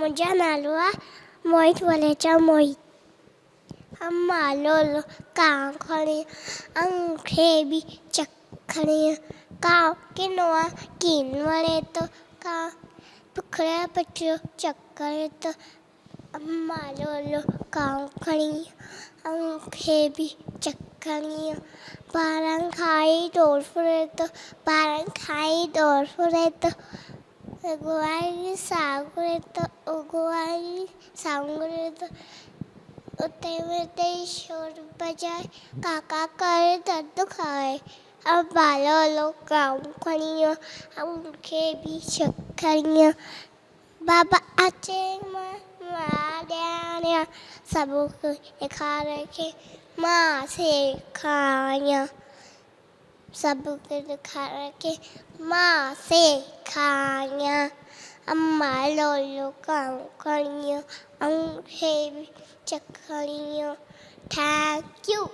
मुंहिंजो नालो आहे मोहित वलेचा मोहित। मालो कांव खणी मूंखे बि चक खणी कांव किनो आहे कीन वणे थो कांव पुखड़ा पटियो चक करे थो मालो कांव खणी मूंखे बि चक खणी ॿारनि खाई डोर फुरे थो ॿारनि खाई डोर फुरे थो गुआई सागुरे थो गुआई सागुरे थो उते उते शोर बजाए काका करे दर्द खाए अब बालो कांव खणी मूंखे बि चक खणी बाबा अचे मां सभु ॾेखारे खे मां सेखारियां सभु ॾेखारे खे मां सेखारियां अम्मा लोलो कांव खणी मूंखे बि चक खणी थैंक यू।